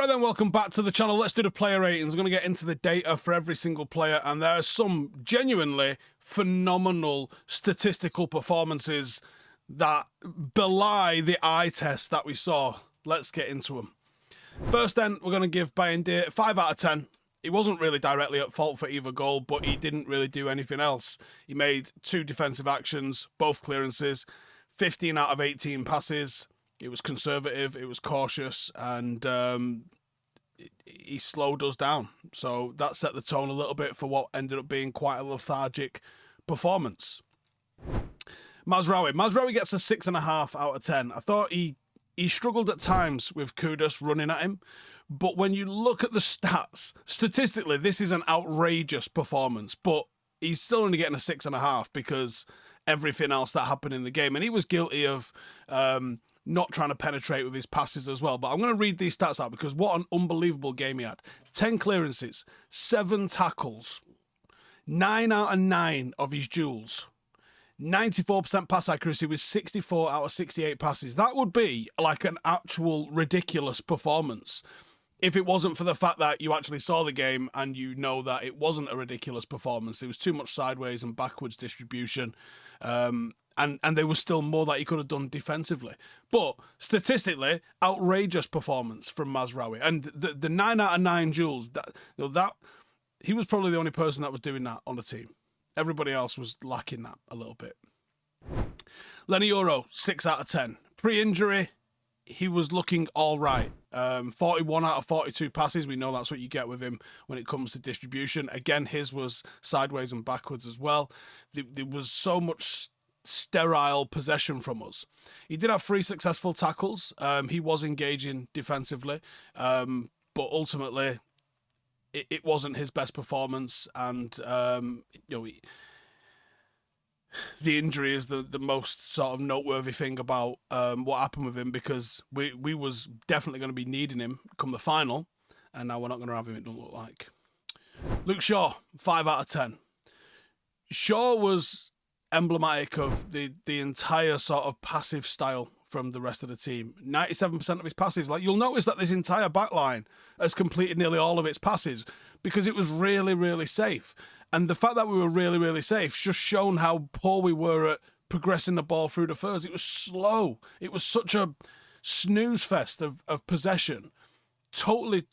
Right then, welcome back to the channel. Let's do the player ratings. I'm going to get into the data for every single player, and there are some genuinely phenomenal statistical performances that belie the eye test that we saw. Let's get into them. First then, we're going to give Bayindir 5 out of 10. He wasn't really directly at fault for either goal, but he didn't really do anything else. He made 2 defensive actions, both clearances, 15 out of 18 passes. It was conservative, it was cautious, and he slowed us down. So that set the tone a little bit for what ended up being quite a lethargic performance. Mazraoui gets a 6.5 out of 10. I thought he struggled at times with Kudus running at him, but when you look at the stats, statistically, this is an outrageous performance, but he's still only getting a 6.5 because everything else that happened in the game, and he was guilty of not trying to penetrate with his passes as well. But I'm going to read these stats out because what an unbelievable game he had. 10 clearances, 7 tackles, 9 out of 9 of his duels, 94% pass accuracy with 64 out of 68 passes. That would be like an actual ridiculous performance if it wasn't for the fact that you actually saw the game and you know that it wasn't a ridiculous performance. There was too much sideways and backwards distribution. And there was still more that he could have done defensively. But statistically, outrageous performance from Mazraoui. And the 9 out of 9 duels, that he was probably the only person that was doing that on the team. Everybody else was lacking that a little bit. Lenny Euro, 6 out of 10. Pre-injury, he was looking all right. 41 out of 42 passes. We know that's what you get with him when it comes to distribution. Again, his was sideways and backwards as well. There was so much sterile possession from us. He did have 3 successful tackles. He was engaging defensively, but ultimately it wasn't his best performance. And the injury is the most sort of noteworthy thing about what happened with him, because we was definitely going to be needing him come the final, and now we're not going to have him, it doesn't look like. Luke Shaw, 5 out of 10. Shaw was emblematic of the entire sort of passive style from the rest of the team. 97% of his passes, like you'll notice that this entire back line has completed nearly all of its passes because it was really, really safe. And the fact that we were really, really safe just shown how poor we were at progressing the ball through the thirds. It was slow. It was such a snooze fest of possession. Totally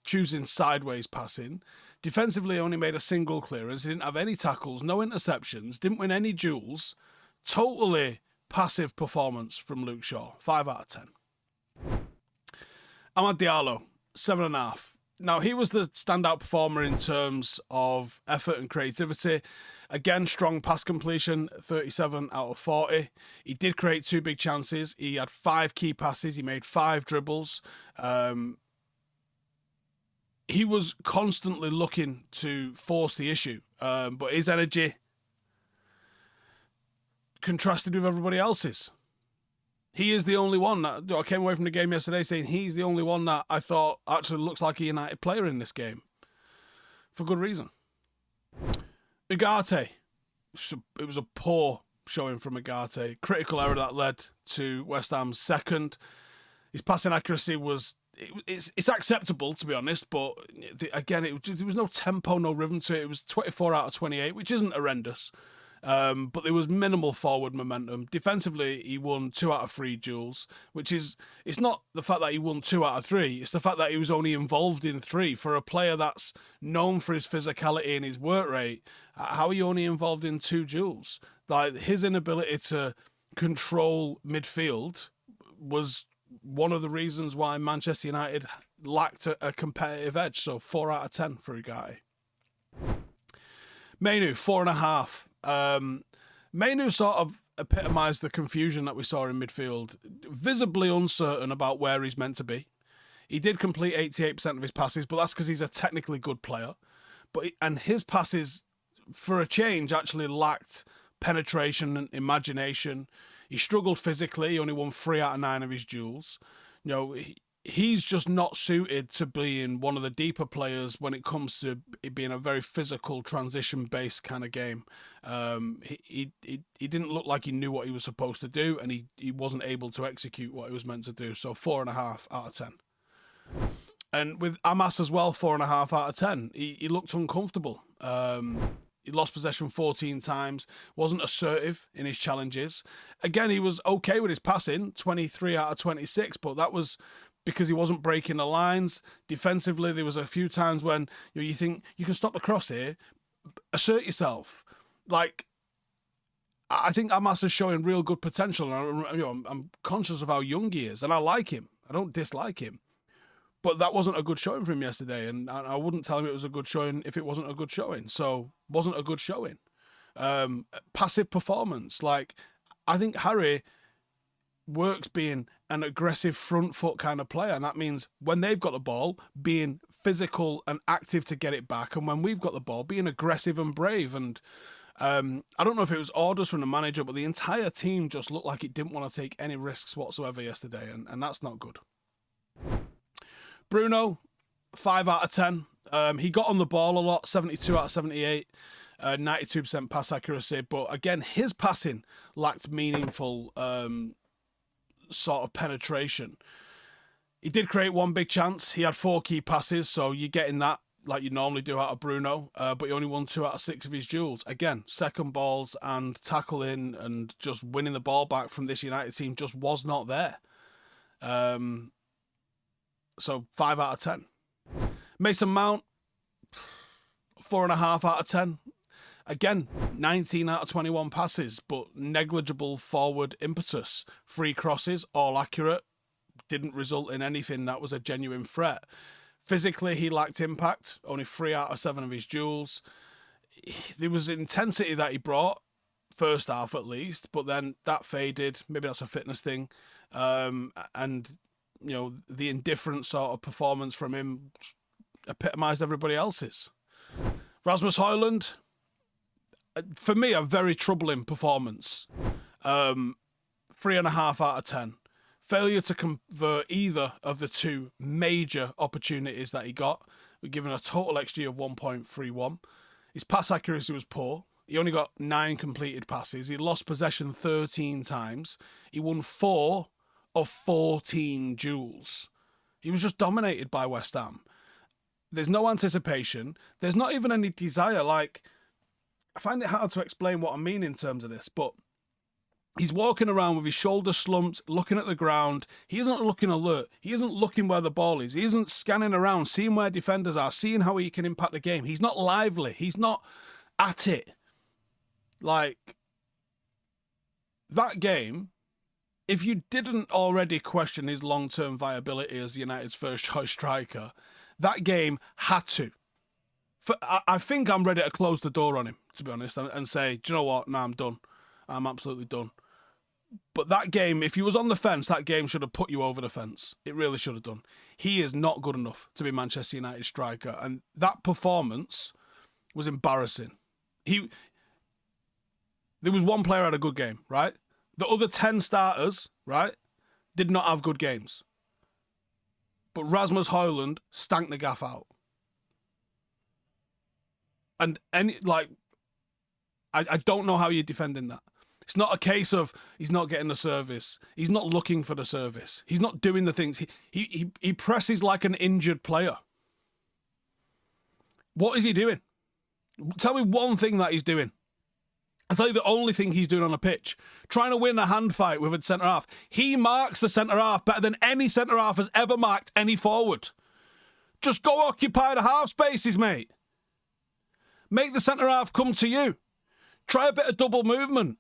choosing sideways passing. Defensively, only made a single clearance. Didn't have any tackles, no interceptions, didn't win any duels. Totally passive performance from Luke Shaw. 5 out of 10. Amad Diallo, 7.5. Now, he was the standout performer in terms of effort and creativity. Again, strong pass completion, 37 out of 40. He did create 2 big chances. He had 5 key passes. He made 5 dribbles. He was constantly looking to force the issue, but his energy contrasted with everybody else's. He is the only one that I came away from the game yesterday saying he's the only one that I thought actually looks like a United player in this game, for good reason. Ugarte, it was a poor showing from Ugarte. Critical error that led to West Ham's second. His passing accuracy was... It's acceptable, to be honest, but again, there was no tempo, no rhythm to it. It was 24 out of 28, which isn't horrendous, but there was minimal forward momentum. Defensively, he won 2 out of 3 duels, which is, it's not the fact that he won 2 out of 3, it's the fact that he was only involved in 3. For a player that's known for his physicality and his work rate, how are you only involved in 2 duels? Like, his inability to control midfield was one of the reasons why Manchester United lacked a competitive edge. So 4 out of 10 for a guy. Mainu, 4.5. Mainu sort of epitomised the confusion that we saw in midfield. Visibly uncertain about where he's meant to be. He did complete 88% of his passes, but that's because he's a technically good player. And his passes, for a change, actually lacked penetration and imagination. He struggled physically. He only won 3 out of 9 of his duels. You know, he's just not suited to being one of the deeper players when it comes to it being a very physical, transition-based kind of game. He didn't look like he knew what he was supposed to do, and he wasn't able to execute what he was meant to do. So 4.5 out of 10. And with Amas as well, 4.5 out of 10. He looked uncomfortable. He lost possession 14 times, wasn't assertive in his challenges. Again, he was okay with his passing, 23 out of 26, but that was because he wasn't breaking the lines. Defensively, there was a few times when you think, you can stop the cross here, assert yourself. Like, I think Amas is showing real good potential, and I'm conscious of how young he is, and I like him. I don't dislike him. But that wasn't a good showing for him yesterday, and I wouldn't tell him it was a good showing if it wasn't a good showing. So, wasn't a good showing. Passive performance. Like, I think Harry works being an aggressive front foot kind of player, and that means when they've got the ball, being physical and active to get it back, and when we've got the ball, being aggressive and brave. And I don't know if it was orders from the manager, but the entire team just looked like it didn't want to take any risks whatsoever yesterday, and that's not good. Bruno, 5 out of 10. He got on the ball a lot, 72 out of 78, 92% pass accuracy. But again, his passing lacked meaningful sort of penetration. He did create one big chance. He had 4 key passes, so you're getting that like you normally do out of Bruno. But he only won 2 out of 6 of his duels. Again, second balls and tackling and just winning the ball back from this United team just was not there. So 5 out of 10. Mason Mount, 4.5 out of 10. Again, 19 out of 21 passes, but negligible forward impetus. 3 crosses, all accurate. Didn't result in anything that was a genuine threat. Physically, he lacked impact. Only 3 out of 7 of his duels. There was intensity that he brought, first half at least, but then that faded. Maybe that's a fitness thing. And the indifferent sort of performance from him epitomised everybody else's. Rasmus Hojlund, for me, a very troubling performance. 3.5 out of 10. Failure to convert either of the 2 major opportunities that he got. We're given a total XG of 1.31. His pass accuracy was poor. He only got 9 completed passes. He lost possession 13 times. He won 4 of 14 duels. He was just dominated by West Ham. There's no anticipation. There's not even any desire. Like, I find it hard to explain what I mean in terms of this, but he's walking around with his shoulders slumped, looking at the ground. He isn't looking alert. He isn't looking where the ball is. He isn't scanning around, seeing where defenders are, seeing how he can impact the game. He's not lively. He's not at it. Like, that game, if you didn't already question his long-term viability as United's first-choice striker, that game had to. I think I'm ready to close the door on him, to be honest, and say, do you know what? No, I'm done. I'm absolutely done. But that game, if he was on the fence, that game should have put you over the fence. It really should have done. He is not good enough to be Manchester United striker, and that performance was embarrassing. There was one player who had a good game, right? The other 10 starters, right, did not have good games. But Rasmus Hojlund stank the gaff out. And I don't know how you're defending that. It's not a case of he's not getting the service. He's not looking for the service. He's not doing the things. He presses like an injured player. What is he doing? Tell me one thing that he's doing. I'll tell you the only thing he's doing on a pitch. Trying to win a hand fight with a centre-half. He marks the centre-half better than any centre-half has ever marked any forward. Just go occupy the half spaces, mate. Make the centre-half come to you. Try a bit of double movement.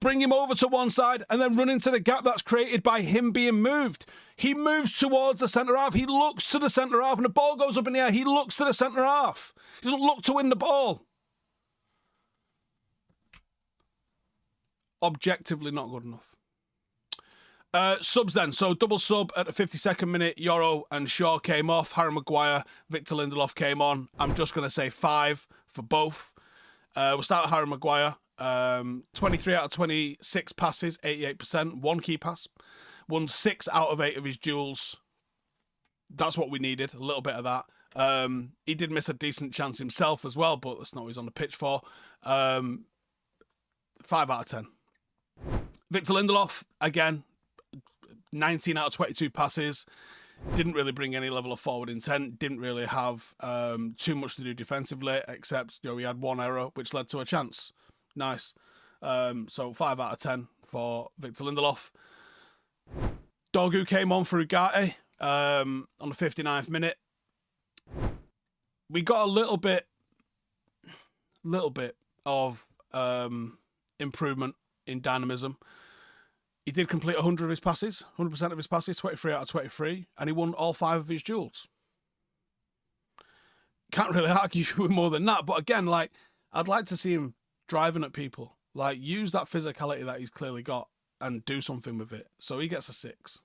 Bring him over to one side and then run into the gap that's created by him being moved. He moves towards the centre-half. He looks to the centre-half and the ball goes up in the air. He looks to the centre-half. He doesn't look to win the ball. Objectively not good enough. Subs then. So double sub at the 52nd minute. Yoro and Shaw came off. Harry Maguire, Victor Lindelof came on. I'm just going to say 5 for both. We'll start with Harry Maguire. 23 out of 26 passes, 88%. 1 key pass. Won 6 out of 8 of his duels. That's what we needed. A little bit of that. He did miss a decent chance himself as well, but that's not what he's on the pitch for. 5 out of 10. Victor Lindelof, again, 19 out of 22 passes. Didn't really bring any level of forward intent. Didn't really have too much to do defensively, except he had one error which led to a chance. Nice. So 5 out of 10 for Victor Lindelof. Dorgu came on for Ugarte on the 59th minute. We got a little bit of improvement in dynamism. He did complete 100 of his passes, 100% of his passes, 23 out of 23, and he won all 5 of his duels. Can't really argue with more than that, but again, like, I'd like to see him driving at people. Like, use that physicality that he's clearly got and do something with it. So he gets a 6.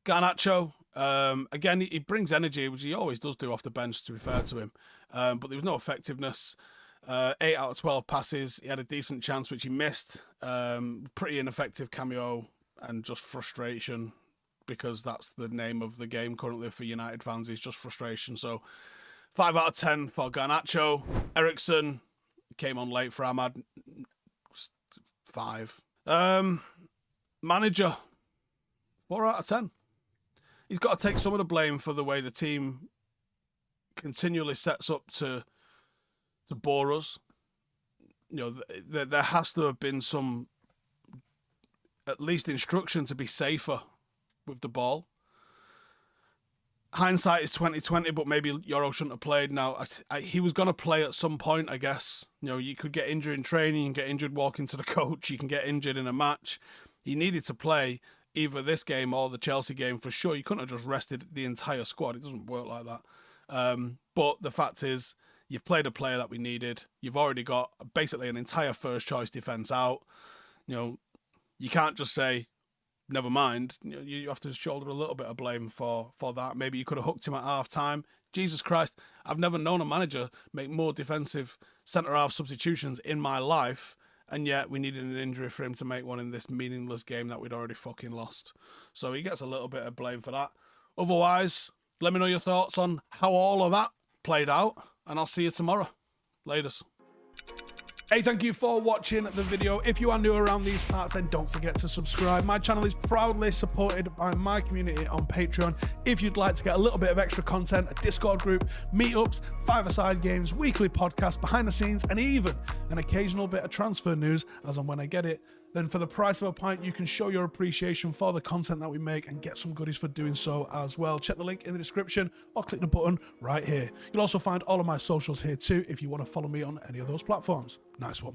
Garnacho, again, he brings energy, which he always does do off the bench, to be fair to him. But there was no effectiveness. 8 out of 12 passes. He had a decent chance, which he missed. Pretty ineffective cameo and just frustration, because that's the name of the game currently for United fans, is just frustration. So 5 out of 10 for Garnacho. Eriksen came on late for Ahmad. 5. Manager, 4 out of 10. He's got to take some of the blame for the way the team continually sets up to bore us. There has to have been some, at least, instruction to be safer with the ball. Hindsight is 2020, but maybe Euro shouldn't have played. Now, he was going to play at some point, I guess. You could get injured in training, you can get injured walking to the coach, you can get injured in a match. He needed to play either this game or the Chelsea game for sure. You couldn't have just rested the entire squad. It doesn't work like that. But the fact is, you've played a player that we needed. You've already got basically an entire first choice defence out. You can't just say, never mind. You have to shoulder a little bit of blame for that. Maybe you could have hooked him at half time. Jesus Christ, I've never known a manager make more defensive centre-half substitutions in my life, and yet we needed an injury for him to make one in this meaningless game that we'd already fucking lost. So he gets a little bit of blame for that. Otherwise, let me know your thoughts on how all of that played out, and I'll see you tomorrow. Laters. Hey, thank you for watching the video. If you are new around these parts, then don't forget to subscribe. My channel is proudly supported by my community on Patreon. If you'd like to get a little bit of extra content, a Discord group, meetups, five-a-side games, weekly podcasts, behind the scenes, and even an occasional bit of transfer news as and when I get it, then for the price of a pint, you can show your appreciation for the content that we make and get some goodies for doing so as well. Check the link in the description or click the button right here. You'll also find all of my socials here too if you want to follow me on any of those platforms. Nice one.